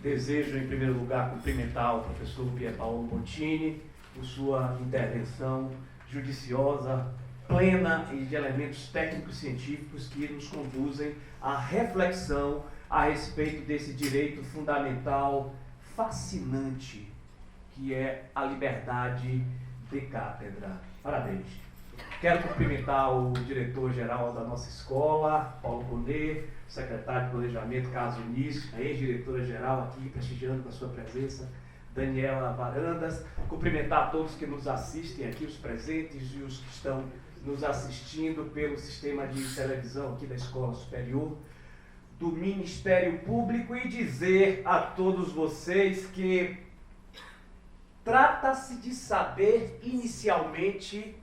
Desejo, em primeiro lugar, cumprimentar o professor Pierpaolo Bottini por sua intervenção judiciosa, plena e de elementos técnicos científicos que nos conduzem à reflexão a respeito desse direito fundamental fascinante que é a liberdade de cátedra. Parabéns. Quero cumprimentar o diretor-geral da nossa escola, Paulo Conê, secretário de Planejamento, Carlos Vinícius, a ex-diretora-geral aqui, prestigiando com a sua presença, Daniela Varandas. Cumprimentar todos que nos assistem aqui, os presentes e os que estão nos assistindo pelo sistema de televisão aqui da Escola Superior do Ministério Público e dizer a todos vocês que trata-se de saber inicialmente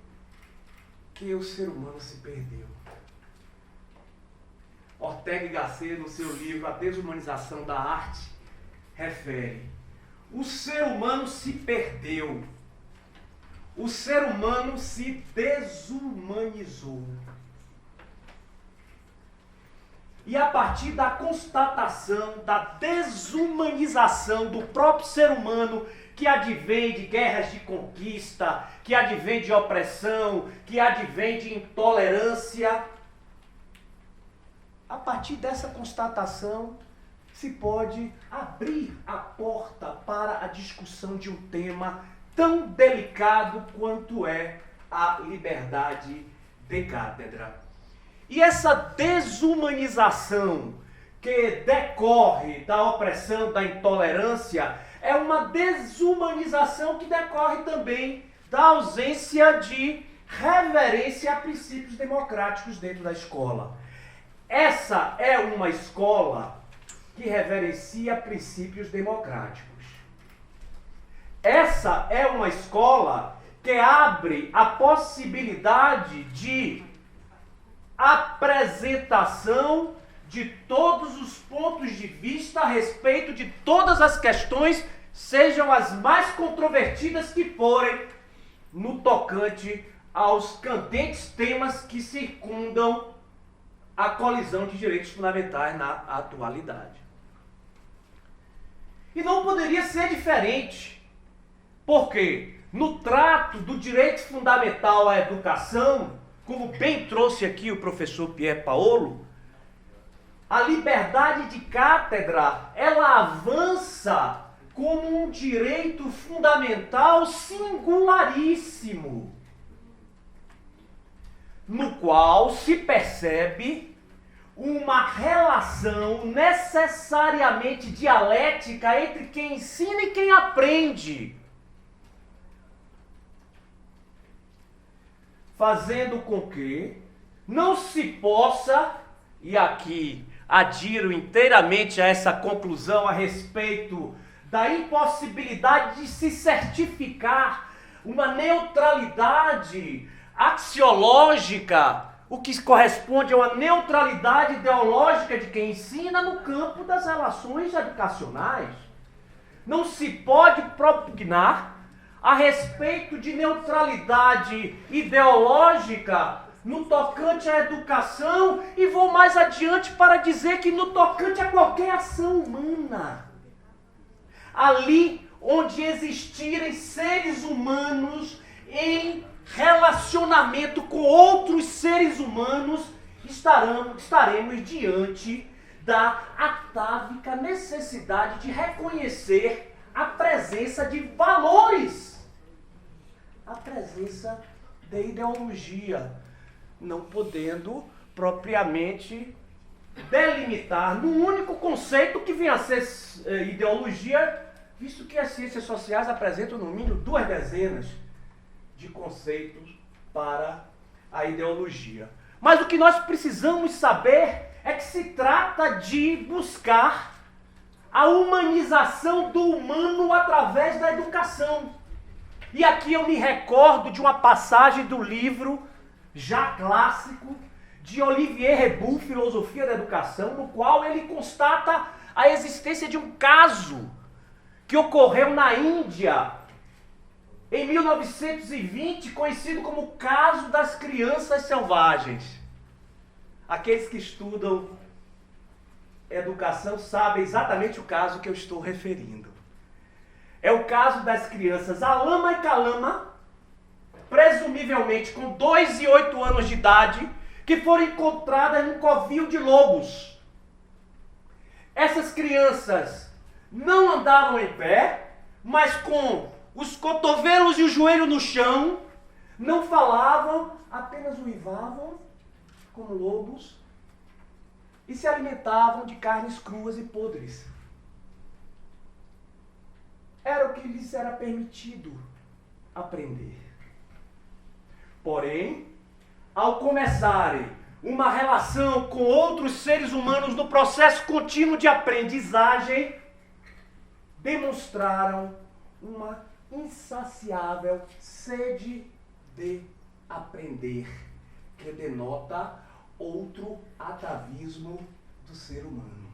que o ser humano se perdeu. Ortega y Gasset, no seu livro A Desumanização da Arte, refere: o ser humano se perdeu. O ser humano se desumanizou. E a partir da constatação da desumanização do próprio ser humano, que advém de guerras de conquista, que advém de opressão, que advém de intolerância, a partir dessa constatação se pode abrir a porta para a discussão de um tema tão delicado quanto é a liberdade de cátedra. E essa desumanização que decorre da opressão, da intolerância, é uma desumanização que decorre também da ausência de reverência a princípios democráticos dentro da escola. Essa é uma escola que reverencia princípios democráticos. Essa é uma escola que abre a possibilidade de apresentação de todos os pontos de vista a respeito de todas as questões, sejam as mais controvertidas que forem, no tocante aos candentes temas que circundam a colisão de direitos fundamentais na atualidade. E não poderia ser diferente, porque no trato do direito fundamental à educação, como bem trouxe aqui o professor Pierpaolo, a liberdade de cátedra, ela avança como um direito fundamental singularíssimo, no qual se percebe uma relação necessariamente dialética entre quem ensina e quem aprende, fazendo com que não se possa, e aqui adiro inteiramente a essa conclusão a respeito da impossibilidade de se certificar uma neutralidade axiológica, o que corresponde a uma neutralidade ideológica de quem ensina no campo das relações educacionais. Não se pode propugnar a respeito de neutralidade ideológica no tocante à educação, e vou mais adiante para dizer que no tocante a qualquer ação humana. Ali onde existirem seres humanos em relacionamento com outros seres humanos, estaremos diante da atávica necessidade de reconhecer a presença de valores, a presença de ideologia, não podendo propriamente delimitar num único conceito que venha a ser ideologia, visto que as ciências sociais apresentam no mínimo 2 dezenas de conceitos para a ideologia. Mas o que nós precisamos saber é que se trata de buscar a humanização do humano através da educação. E aqui eu me recordo de uma passagem do livro já clássico de Olivier Reboul, Filosofia da Educação, no qual ele constata a existência de um caso que ocorreu na Índia em 1920, conhecido como o caso das crianças selvagens. Aqueles que estudam educação sabem exatamente o caso que eu estou referindo. É o caso das crianças Alama e Calama, presumivelmente com 2 e 8 anos de idade, que foram encontradas em um covil de lobos. Essas crianças não andavam em pé, mas com os cotovelos e o joelho no chão, não falavam, apenas uivavam como lobos e se alimentavam de carnes cruas e podres. Era o que lhes era permitido aprender. Porém, ao começarem uma relação com outros seres humanos no processo contínuo de aprendizagem, demonstraram uma insaciável sede de aprender, que denota outro atavismo do ser humano.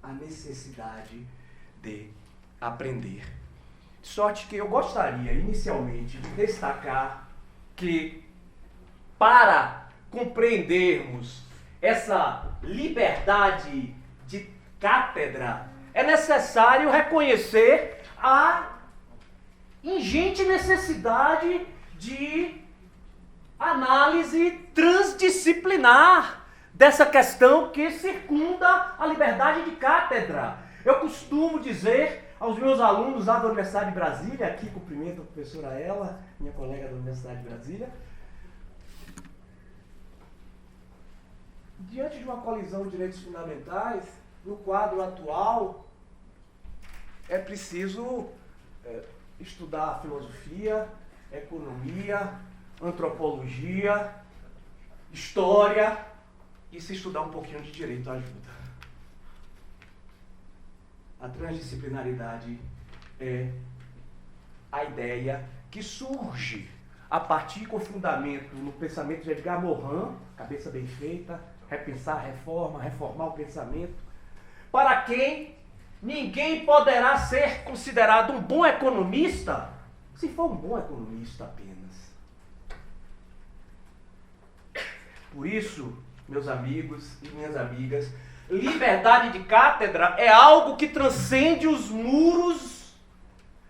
A necessidade de aprender. De sorte que eu gostaria inicialmente de destacar que, para compreendermos essa liberdade de cátedra, é necessário reconhecer a ingente necessidade de análise transdisciplinar dessa questão que circunda a liberdade de cátedra. Eu costumo dizer aos meus alunos lá da Universidade de Brasília, aqui cumprimento a professora Ela, minha colega da Universidade de Brasília, diante de uma colisão de direitos fundamentais, no quadro atual, é preciso estudar filosofia, economia, antropologia, história e se estudar um pouquinho de direito ajuda. A transdisciplinaridade é a ideia que surge a partir com fundamento no pensamento de Edgar Morin, cabeça bem feita, repensar a reforma, reformar o pensamento, para quem ninguém poderá ser considerado um bom economista se for um bom economista apenas. Por isso, meus amigos e minhas amigas, liberdade de cátedra é algo que transcende os muros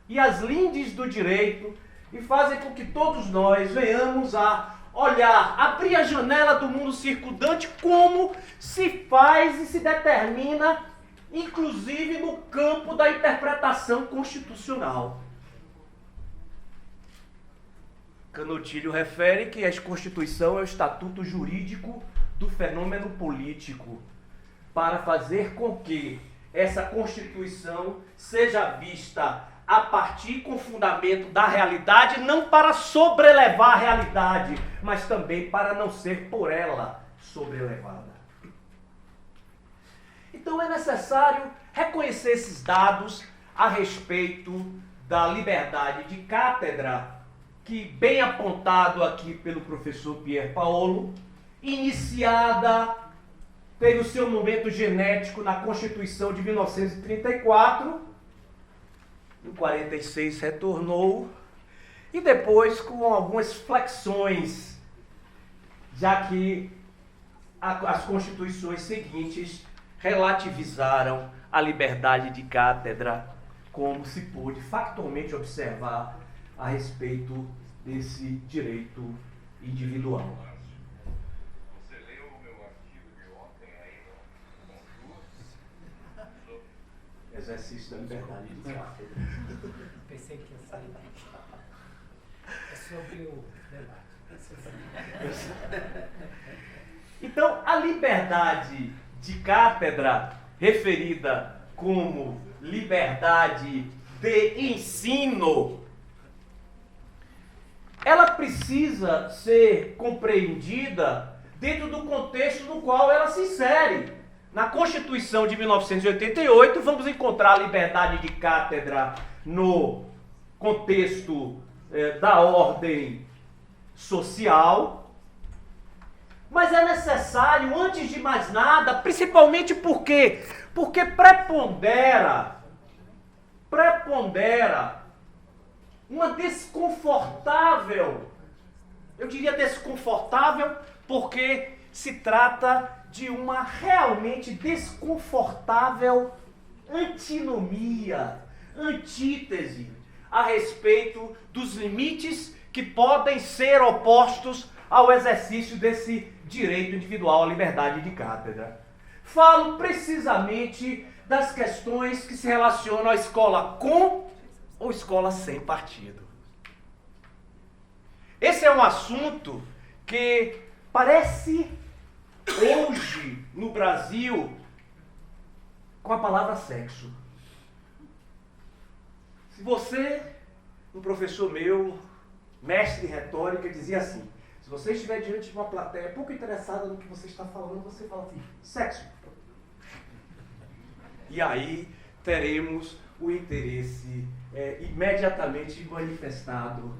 e as lindes do direito e fazem com que todos nós venhamos a olhar, abrir a janela do mundo circundante como se faz e se determina, inclusive no campo da interpretação constitucional. Canutilho refere que a Constituição é o estatuto jurídico do fenômeno político, para fazer com que essa Constituição seja vista a partir com fundamento da realidade, não para sobrelevar a realidade, mas também para não ser por ela sobrelevada. Então é necessário reconhecer esses dados a respeito da liberdade de cátedra, que bem apontado aqui pelo professor Pier Paolo, iniciada, teve o seu momento genético na Constituição de 1934, em 46 retornou, e depois com algumas flexões, já que as constituições seguintes relativizaram a liberdade de cátedra, como se pôde factualmente observar a respeito desse direito individual. Você leu o meu artigo de ontem aí no Exercício da liberdade de cátedra. Pensei que ia sair. É sobre o debate. Então, a liberdade de cátedra, referida como liberdade de ensino, ela precisa ser compreendida dentro do contexto no qual ela se insere. Na Constituição de 1988, vamos encontrar a liberdade de cátedra no contexto da ordem social, mas é necessário, antes de mais nada, principalmente porque prepondera uma desconfortável, eu diria desconfortável, porque se trata de uma realmente desconfortável antinomia, antítese a respeito dos limites que podem ser opostos ao exercício desse direito individual à liberdade de cátedra. Falo precisamente das questões que se relacionam à escola com ou escola sem partido. Esse é um assunto que parece hoje no Brasil com a palavra sexo. Se você, um professor meu, mestre em retórica, dizia assim: se você estiver diante de uma plateia pouco interessada no que você está falando, você fala assim: sexo. E aí teremos o interesse imediatamente manifestado.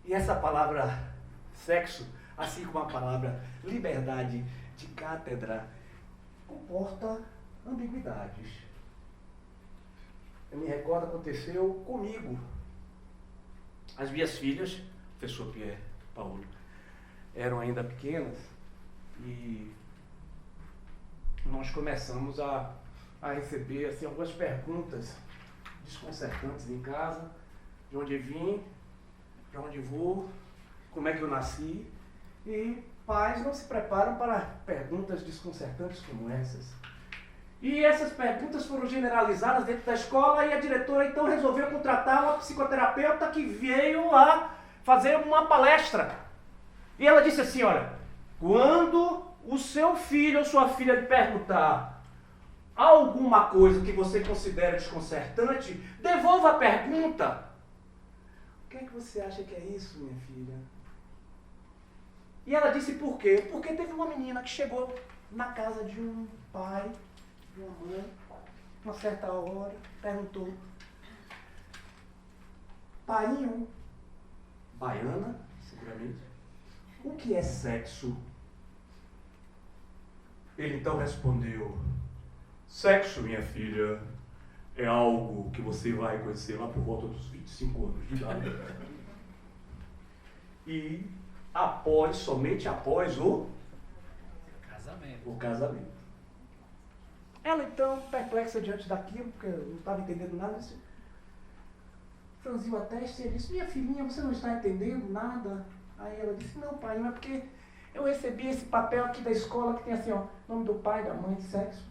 E essa palavra sexo, assim como a palavra liberdade de cátedra, comporta ambiguidades. Eu me recordo, aconteceu comigo. As minhas filhas, professor Pierre, Paulo, eram ainda pequenas e nós começamos a receber assim, algumas perguntas desconcertantes em casa: de onde vim, para onde vou, como é que eu nasci. E pais não se preparam para perguntas desconcertantes como essas. E essas perguntas foram generalizadas dentro da escola e a diretora então resolveu contratar uma psicoterapeuta que veio lá fazer uma palestra. E ela disse assim: olha, quando o seu filho ou sua filha lhe perguntar alguma coisa que você considera desconcertante, devolva a pergunta. O que é que você acha que é isso, minha filha? E ela disse por quê? Porque teve uma menina que chegou na casa de um pai, de uma mãe, uma certa hora, perguntou: paiinho, baiana, seguramente, o que é sexo? Ele então respondeu: sexo, minha filha, é algo que você vai conhecer lá por volta dos 25 anos de idade. E somente após o casamento. Ela então, perplexa diante daquilo, porque não estava entendendo nada, disse, franziu a testa e disse: minha filhinha, você não está entendendo nada? Aí ela disse: não, pai, é porque eu recebi esse papel aqui da escola que tem assim, ó, nome do pai, da mãe, sexo.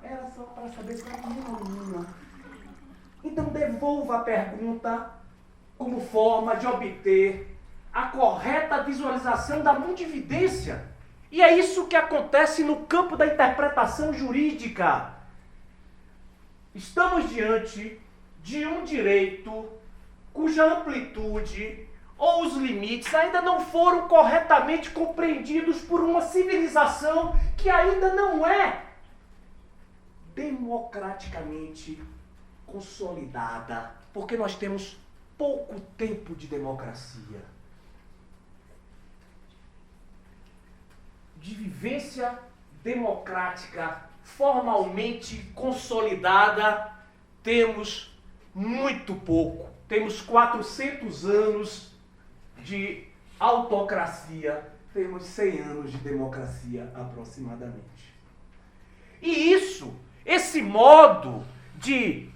Era só para saber se era menino ou menina. Então devolva a pergunta como forma de obter a correta visualização da mundividência. E é isso que acontece no campo da interpretação jurídica. Estamos diante de um direito cuja amplitude ou os limites ainda não foram corretamente compreendidos por uma civilização que ainda não é democraticamente consolidada, porque nós temos pouco tempo de democracia, de vivência democrática formalmente consolidada, temos muito pouco. Temos 400 anos de autocracia, temos 100 anos de democracia aproximadamente. E esse modo de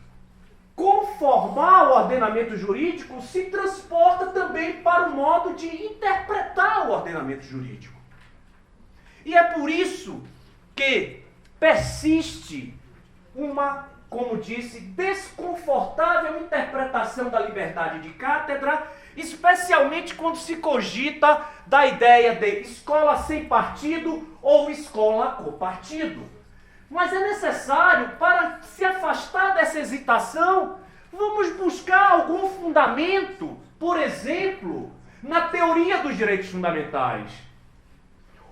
conformar o ordenamento jurídico se transporta também para o modo de interpretar o ordenamento jurídico. E é por isso que persiste uma, como disse, desconfortável interpretação da liberdade de cátedra, especialmente quando se cogita da ideia de escola sem partido ou escola com partido. Mas é necessário, para se afastar dessa hesitação, vamos buscar algum fundamento, por exemplo, na teoria dos direitos fundamentais.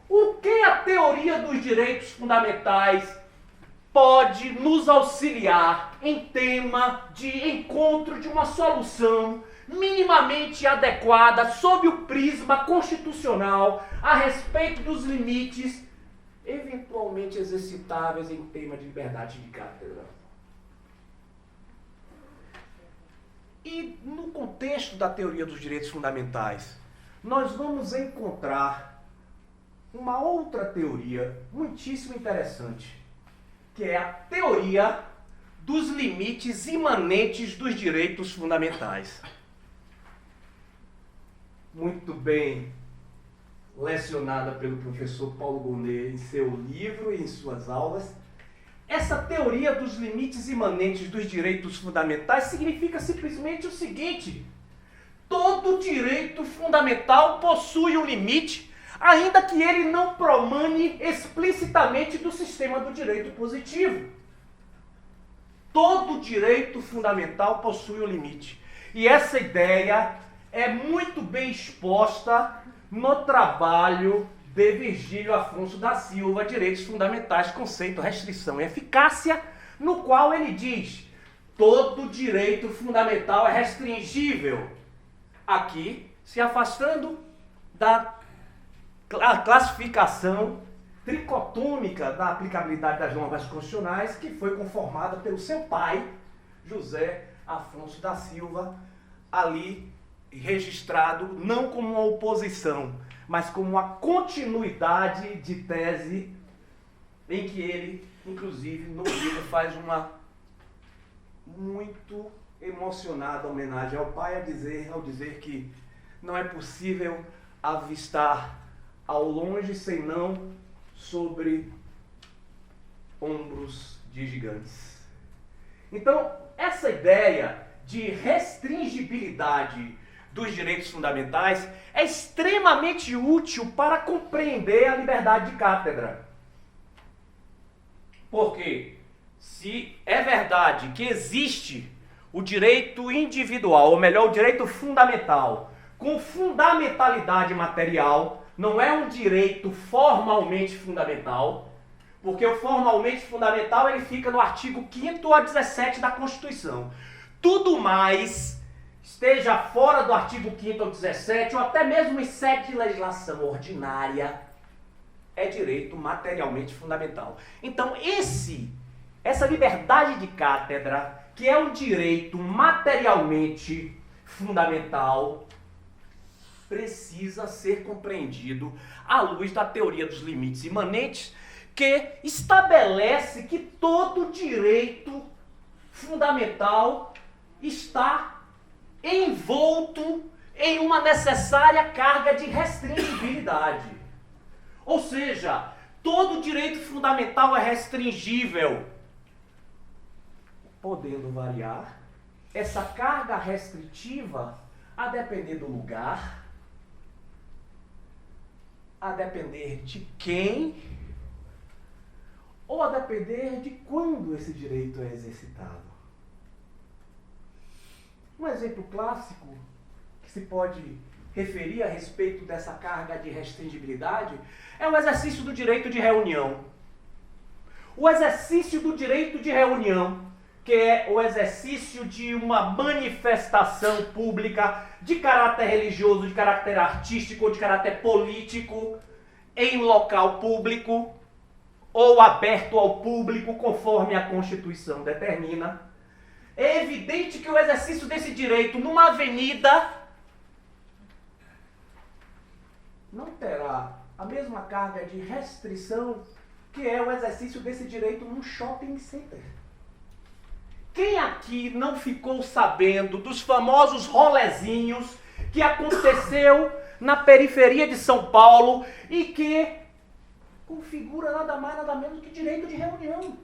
O que a teoria dos direitos fundamentais pode nos auxiliar em tema de encontro de uma solução minimamente adequada sob o prisma constitucional a respeito dos limites eventualmente exercitáveis em tema de liberdade de cátedra? E no contexto da teoria dos direitos fundamentais, nós vamos encontrar uma outra teoria muitíssimo interessante, que é a teoria dos limites imanentes dos direitos fundamentais. Muito bem lecionada pelo professor Paulo Gonet em seu livro e em suas aulas. Essa teoria dos limites imanentes dos direitos fundamentais significa simplesmente o seguinte: todo direito fundamental possui um limite, ainda que ele não promane explicitamente do sistema do direito positivo. Todo direito fundamental possui um limite. E essa ideia é muito bem exposta no trabalho de Virgílio Afonso da Silva, Direitos Fundamentais, Conceito, Restrição e Eficácia, no qual ele diz: todo direito fundamental é restringível. Aqui, se afastando da classificação tricotômica da aplicabilidade das normas constitucionais, que foi conformada pelo seu pai, José Afonso da Silva, ali registrado não como uma oposição, mas como uma continuidade de tese, em que ele, inclusive, no livro faz uma muito emocionada homenagem ao pai, ao dizer que não é possível avistar ao longe senão sobre ombros de gigantes. Então, essa ideia de restringibilidade dos direitos fundamentais é extremamente útil para compreender a liberdade de cátedra. Porque se é verdade que existe o direito individual, ou melhor, o direito fundamental, com fundamentalidade material, não é um direito formalmente fundamental, porque o formalmente fundamental ele fica no artigo 5º a 17 da Constituição. Tudo mais, esteja fora do artigo 5º ou 17, ou até mesmo em sede de legislação ordinária, é direito materialmente fundamental. Então, essa liberdade de cátedra, que é um direito materialmente fundamental, precisa ser compreendido à luz da teoria dos limites imanentes, que estabelece que todo direito fundamental está envolto em uma necessária carga de restringibilidade. Ou seja, todo direito fundamental é restringível, podendo variar essa carga restritiva a depender do lugar, a depender de quem, ou a depender de quando esse direito é exercitado. Um exemplo clássico que se pode referir a respeito dessa carga de restringibilidade é o exercício do direito de reunião. O exercício do direito de reunião, que é o exercício de uma manifestação pública de caráter religioso, de caráter artístico ou de caráter político em local público ou aberto ao público, conforme a Constituição determina. É evidente que o exercício desse direito numa avenida não terá a mesma carga de restrição que é o exercício desse direito num shopping center. Quem aqui não ficou sabendo dos famosos rolezinhos que aconteceu na periferia de São Paulo e que configura nada mais, nada menos que direito de reunião?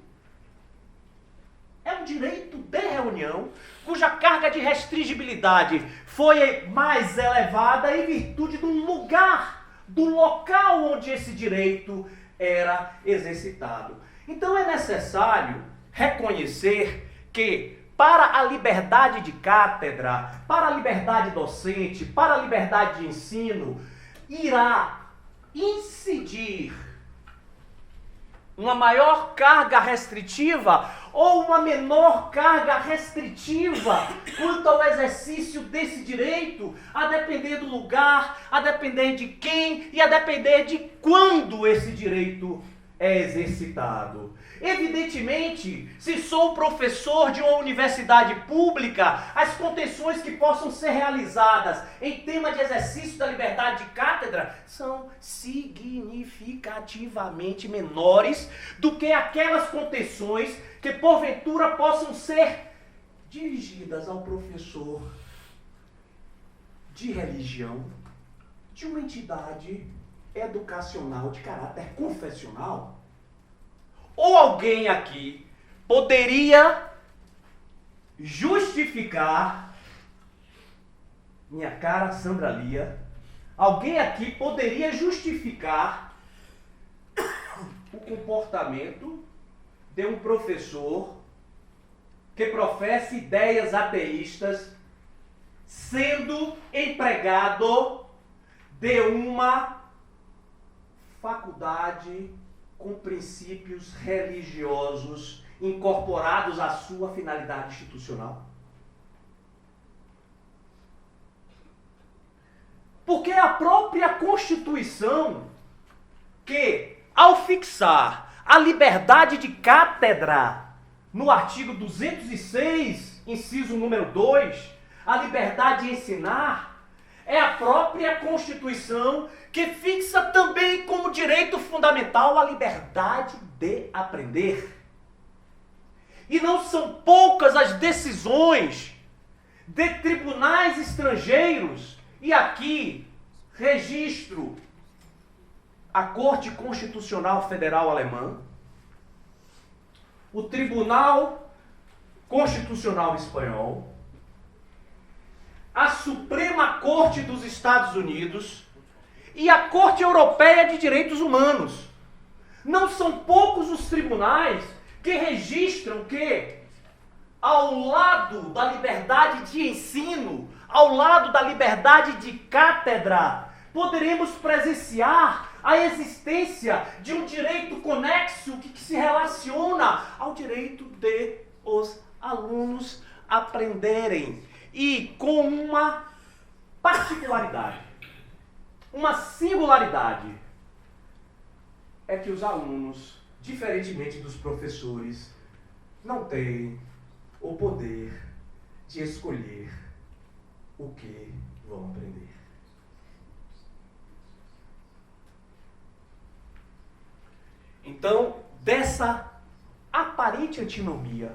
É um direito de reunião cuja carga de restringibilidade foi mais elevada em virtude do lugar, do local onde esse direito era exercitado. Então é necessário reconhecer que para a liberdade de cátedra, para a liberdade docente, para a liberdade de ensino, irá incidir uma maior carga restritiva ou uma menor carga restritiva quanto ao exercício desse direito, a depender do lugar, a depender de quem e a depender de quando esse direito é exercitado. Evidentemente, se sou professor de uma universidade pública, as contenções que possam ser realizadas em tema de exercício da liberdade de cátedra são significativamente menores do que aquelas contenções que porventura possam ser dirigidas ao professor de religião de uma entidade educacional de caráter confessional. Ou alguém aqui poderia justificar, minha cara Sandra Lia, alguém aqui poderia justificar o comportamento de um professor que professa ideias ateístas sendo empregado de uma faculdade com princípios religiosos incorporados à sua finalidade institucional? Porque a própria Constituição, que ao fixar a liberdade de cátedra no artigo 206, inciso número 2, a liberdade de ensinar, é a própria Constituição que fixa também como direito fundamental a liberdade de aprender. E não são poucas as decisões de tribunais estrangeiros, e aqui registro a Corte Constitucional Federal Alemã, o Tribunal Constitucional Espanhol, a Suprema Corte dos Estados Unidos e a Corte Europeia de Direitos Humanos. Não são poucos os tribunais que registram que, ao lado da liberdade de ensino, ao lado da liberdade de cátedra, poderemos presenciar a existência de um direito conexo que se relaciona ao direito de os alunos aprenderem. E com uma particularidade, uma singularidade, é que os alunos, diferentemente dos professores, não têm o poder de escolher o que vão aprender. Então, dessa aparente antinomia,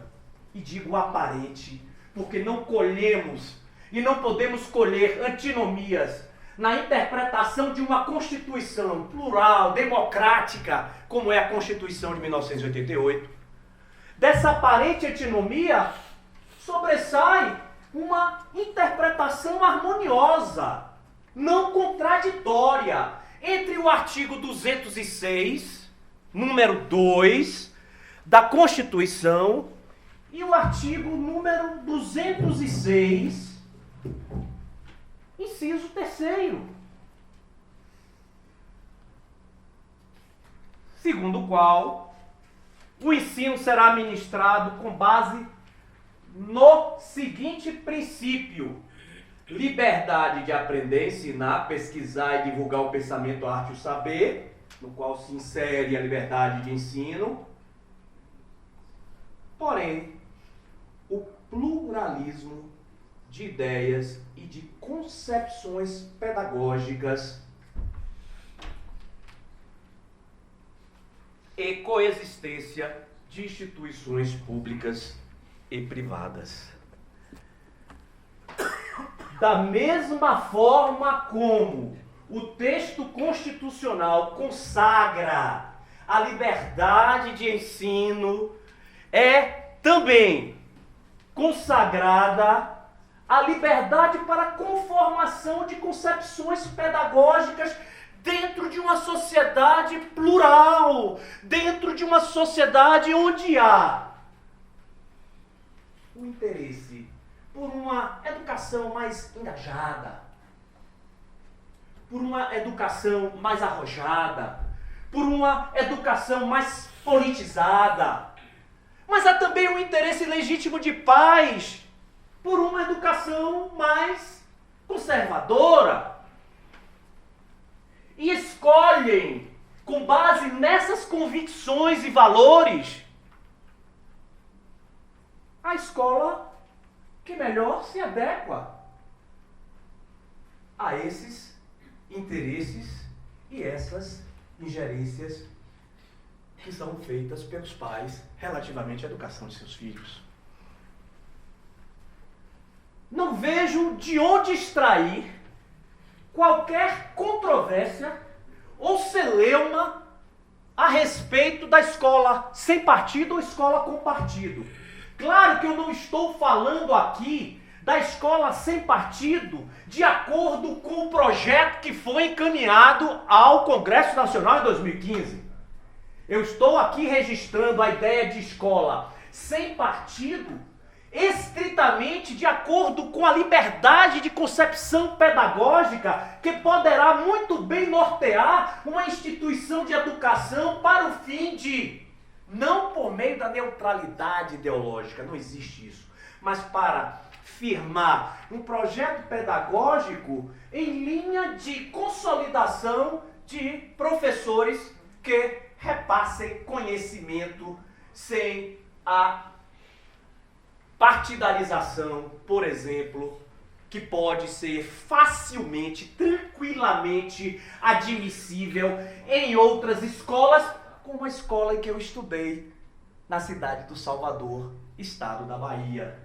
e digo aparente, porque não colhemos e não podemos colher antinomias na interpretação de uma Constituição plural, democrática, como é a Constituição de 1988. Dessa aparente antinomia sobressai uma interpretação harmoniosa, não contraditória, entre o artigo 206, número 2, da Constituição, e o artigo número 206, inciso 3º, segundo o qual o ensino será ministrado com base no seguinte princípio: liberdade de aprender, ensinar, pesquisar e divulgar o pensamento, a arte e o saber, no qual se insere a liberdade de ensino, porém, o pluralismo de ideias e de concepções pedagógicas e coexistência de instituições públicas e privadas. Da mesma forma como o texto constitucional consagra a liberdade de ensino, é também consagrada a liberdade para a conformação de concepções pedagógicas dentro de uma sociedade plural, dentro de uma sociedade onde há o interesse por uma educação mais engajada, por uma educação mais arrojada, por uma educação mais politizada. Mas há também um interesse legítimo de pais por uma educação mais conservadora. E escolhem, com base nessas convicções e valores, a escola que melhor se adequa a esses interesses e essas ingerências que são feitas pelos pais relativamente à educação de seus filhos. Não vejo de onde extrair qualquer controvérsia ou celeuma a respeito da escola sem partido ou escola com partido. Claro que eu não estou falando aqui da escola sem partido de acordo com o projeto que foi encaminhado ao Congresso Nacional em 2015. Eu estou aqui registrando a ideia de escola sem partido estritamente de acordo com a liberdade de concepção pedagógica que poderá muito bem nortear uma instituição de educação para o fim de, não por meio da neutralidade ideológica, não existe isso, mas para firmar um projeto pedagógico em linha de consolidação de professores que repassem conhecimento sem a partidarização, por exemplo, que pode ser facilmente, tranquilamente admissível em outras escolas, como a escola em que eu estudei, na cidade do Salvador, estado da Bahia.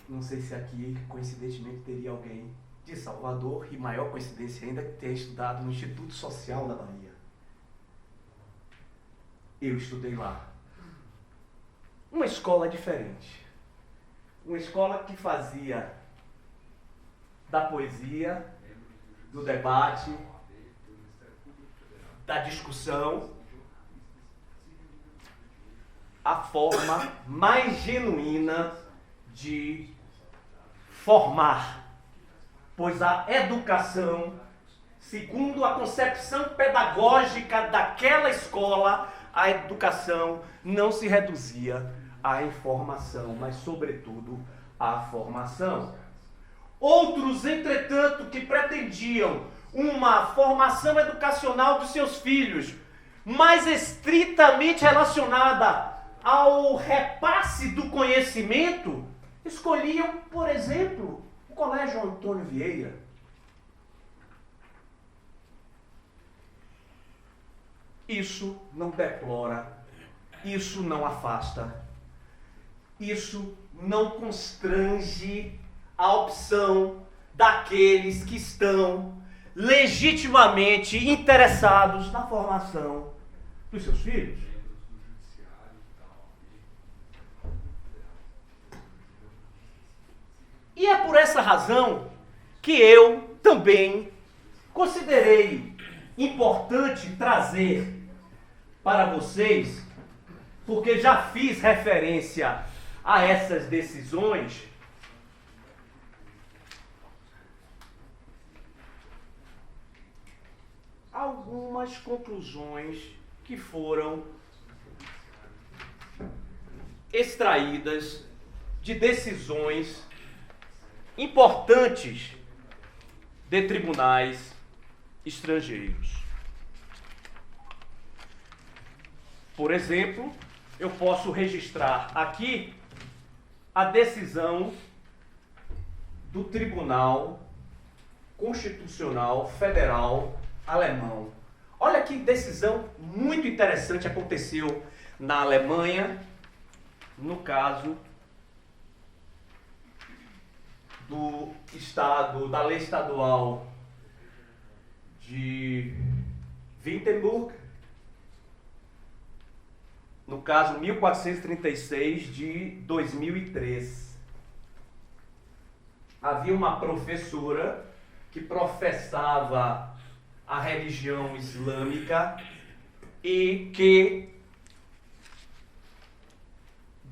Não sei se aqui, coincidentemente, teria alguém de Salvador, e maior coincidência ainda, que tenha estudado no Instituto Social da Bahia. Eu estudei lá. Uma escola diferente. Uma escola que fazia da poesia, do debate, da discussão, a forma mais genuína de formar. Pois a educação, segundo a concepção pedagógica daquela escola, a educação não se reduzia à informação, mas sobretudo à formação. Outros, entretanto, que pretendiam uma formação educacional dos seus filhos mais estritamente relacionada ao repasse do conhecimento, escolhiam, por exemplo, o Colégio Antônio Vieira. Isso não deplora, isso não afasta, isso não constrange a opção daqueles que estão legitimamente interessados na formação dos seus filhos. E é por essa razão que eu também considerei importante trazer para vocês, porque já fiz referência a essas decisões, algumas conclusões que foram extraídas de decisões importantes de tribunais estrangeiros. Por exemplo, eu posso registrar aqui a decisão do Tribunal Constitucional Federal Alemão. Olha que decisão muito interessante aconteceu na Alemanha, no caso do estado, da lei estadual de Wittenberg, no caso 1436 de 2003. Havia uma professora que professava a religião islâmica e que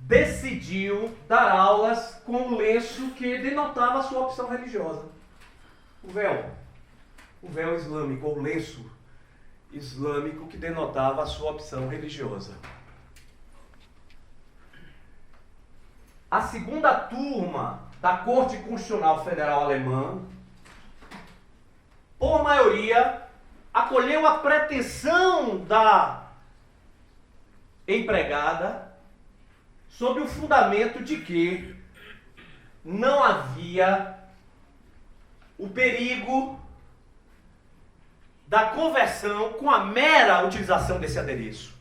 decidiu dar aulas com um lenço que denotava a sua opção religiosa. O véu islâmico, ou lenço islâmico que denotava a sua opção religiosa. A segunda turma da Corte Constitucional Federal Alemã, por maioria, acolheu a pretensão da empregada sob o fundamento de que não havia o perigo da conversão com a mera utilização desse adereço.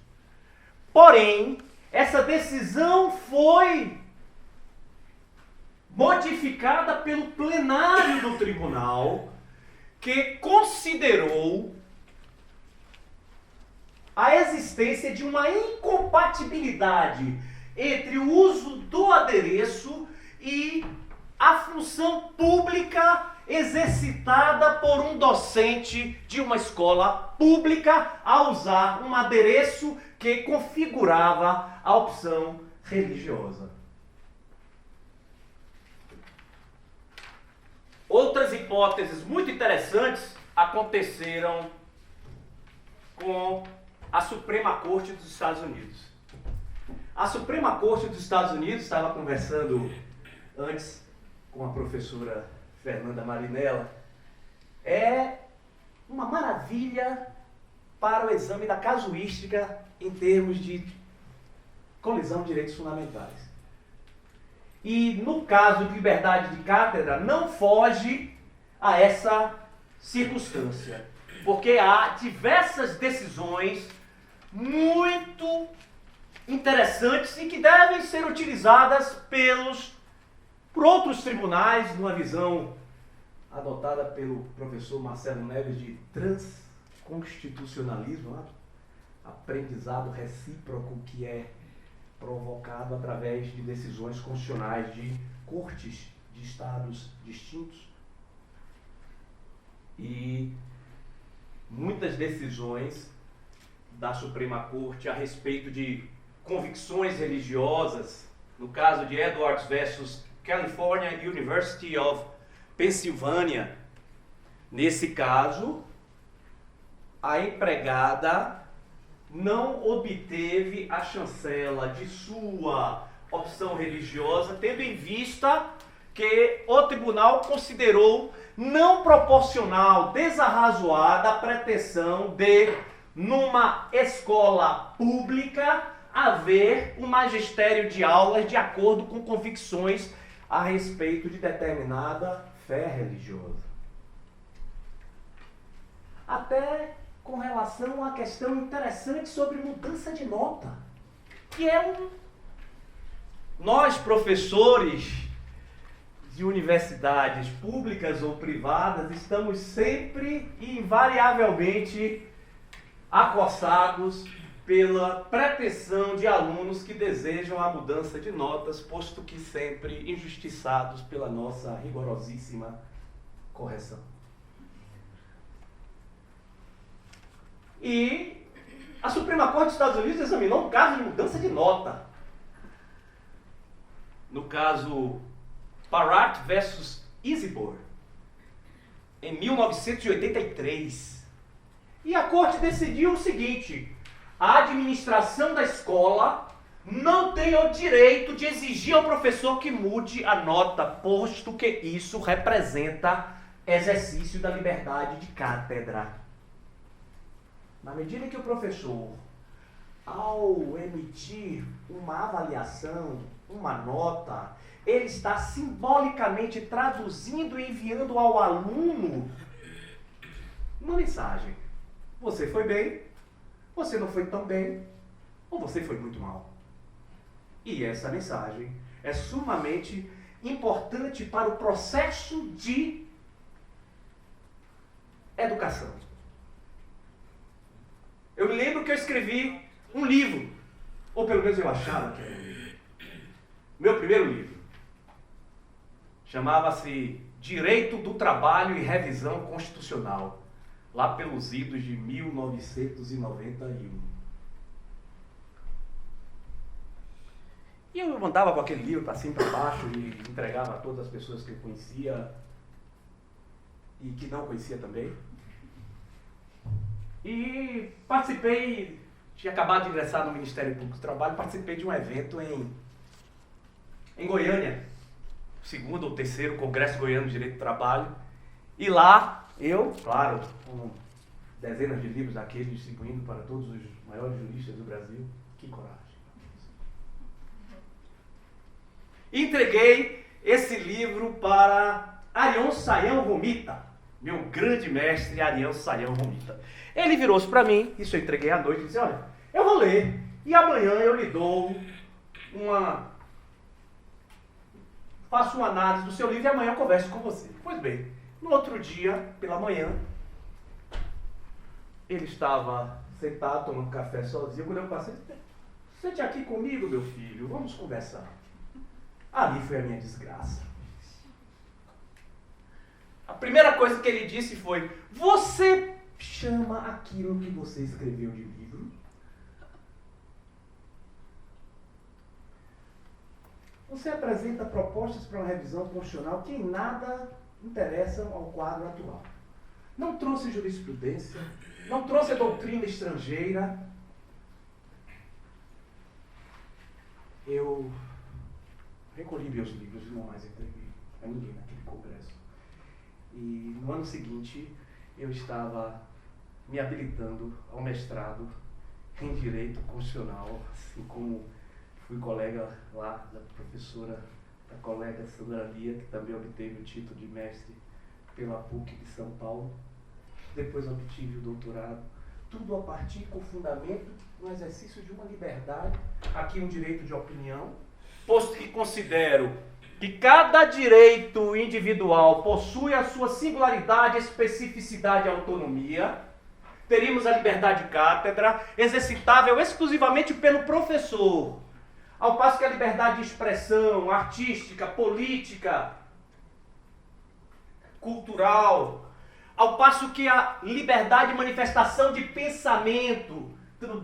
Porém, essa decisão foi modificada pelo plenário do tribunal, que considerou a existência de uma incompatibilidade entre o uso do adereço e a função pública exercitada por um docente de uma escola pública a usar um adereço que configurava a opção religiosa. Outras hipóteses muito interessantes aconteceram com a Suprema Corte dos Estados Unidos. A Suprema Corte dos Estados Unidos, estava conversando antes com a professora Fernanda Marinella, é uma maravilha para o exame da casuística em termos de colisão de direitos fundamentais. E no caso de liberdade de cátedra, não foge a essa circunstância, porque há diversas decisões muito interessantes e que devem ser utilizadas por outros tribunais, numa visão adotada pelo professor Marcelo Neves de transconstitucionalismo, aprendizado recíproco que é provocado através de decisões constitucionais de cortes de estados distintos. E muitas decisões da Suprema Corte a respeito de convicções religiosas, no caso de Edwards versus California University of Pennsylvania, nesse caso, a empregada não obteve a chancela de sua opção religiosa, tendo em vista que o tribunal considerou não proporcional, desarrazoada a pretensão de, numa escola pública, haver um magistério de aulas de acordo com convicções a respeito de determinada fé religiosa. Até com relação a uma questão interessante sobre mudança de nota, que é nós, professores de universidades públicas ou privadas, estamos sempre e invariavelmente acossados pela pretensão de alunos que desejam a mudança de notas, posto que sempre injustiçados pela nossa rigorosíssima correção. E a Suprema Corte dos Estados Unidos examinou um caso de mudança de nota. No caso Barat versus Isibor, em 1983. E a Corte decidiu o seguinte: a administração da escola não tem o direito de exigir ao professor que mude a nota, posto que isso representa exercício da liberdade de cátedra. Na medida que o professor, ao emitir uma avaliação, uma nota, ele está simbolicamente traduzindo e enviando ao aluno uma mensagem. Você foi bem, você não foi tão bem, ou você foi muito mal. E essa mensagem é sumamente importante para o processo de educação. Eu me lembro que eu escrevi um livro, ou pelo menos eu achava que era um livro. Meu primeiro livro chamava-se Direito do Trabalho e Revisão Constitucional, lá pelos idos de 1991. E eu andava com aquele livro para cima e para baixo e entregava a todas as pessoas que eu conhecia e que não conhecia também. E participei, tinha acabado de ingressar no Ministério Público do Trabalho, participei de um evento em Goiânia, segundo ou terceiro Congresso Goiano de Direito do Trabalho, e lá eu, claro, com dezenas de livros daqueles distribuindo para todos os maiores juristas do Brasil, que coragem. entreguei esse livro para Arion Sayão Romita, meu grande mestre Arion Sayão Romita. Ele virou-se para mim, isso eu entreguei à noite, e disse, olha, eu vou ler e amanhã eu lhe dou faço uma análise do seu livro e amanhã eu converso com você. Pois bem, no outro dia, pela manhã, ele estava sentado tomando café sozinho, quando eu passei, sente aqui comigo, meu filho, vamos conversar. Ali foi a minha desgraça. A primeira coisa que ele disse foi, você chama aquilo que você escreveu de livro? Você apresenta propostas para uma revisão constitucional que em nada interessam ao quadro atual. Não trouxe jurisprudência, não trouxe a doutrina estrangeira. Eu recolhi meus livros e não mais entreguei a ninguém naquele congresso. E no ano seguinte eu estava me habilitando ao mestrado em Direito Constitucional, assim como fui colega lá da professora, da colega Sandra Lia, que também obteve o título de mestre pela PUC de São Paulo. Depois obtive o doutorado, tudo a partir com fundamento no exercício de uma liberdade, aqui um direito de opinião, posto que considero que cada direito individual possui a sua singularidade, especificidade e autonomia, teríamos a liberdade de cátedra, exercitável exclusivamente pelo professor, ao passo que a liberdade de expressão artística, política, cultural, ao passo que a liberdade de manifestação de pensamento,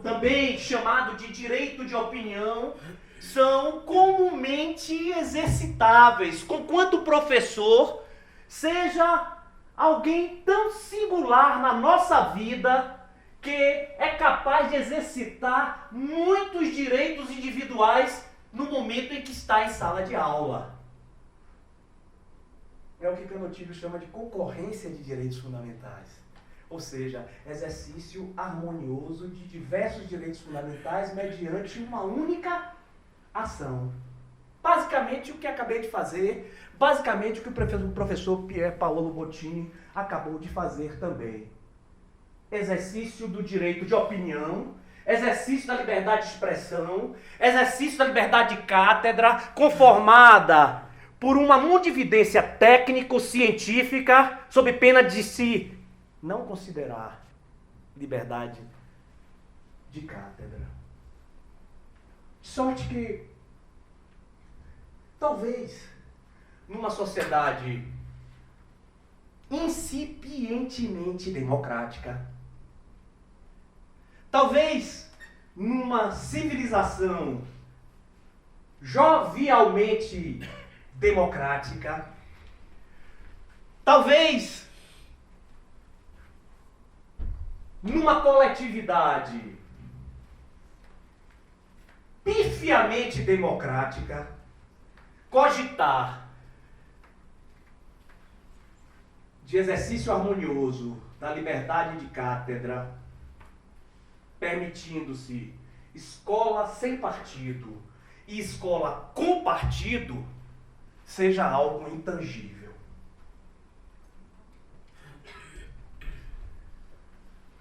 também chamado de direito de opinião, são comumente exercitáveis, conquanto o professor seja alguém tão singular na nossa vida que é capaz de exercitar muitos direitos individuais no momento em que está em sala de aula. É o que Canotilho chama de concorrência de direitos fundamentais. Ou seja, exercício harmonioso de diversos direitos fundamentais mediante uma única ação. Basicamente o que acabei de fazer, basicamente o que o professor Pier Paolo Bottini acabou de fazer também. Exercício do direito de opinião, exercício da liberdade de expressão, exercício da liberdade de cátedra, conformada por uma mundividência técnico-científica, sob pena de se não considerar liberdade de cátedra. Sorte que, talvez, numa sociedade incipientemente democrática, talvez numa civilização jovialmente democrática, talvez numa coletividade pifiamente democrática, cogitar de exercício harmonioso da liberdade de cátedra, permitindo-se escola sem partido e escola com partido, seja algo intangível.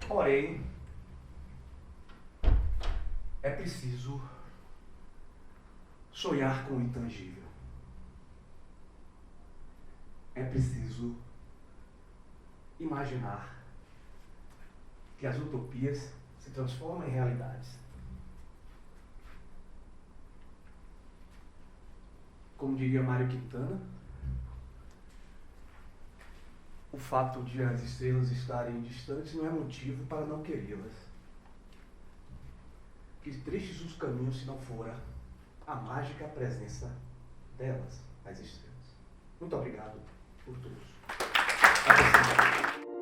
Porém, é preciso sonhar com o intangível. É preciso imaginar que as utopias se transformam em realidades. Como diria Mário Quintana, o fato de as estrelas estarem distantes não é motivo para não querê-las. Que tristes os caminhos se não fora a mágica presença delas, as estrelas. Muito obrigado por todos. Até semana.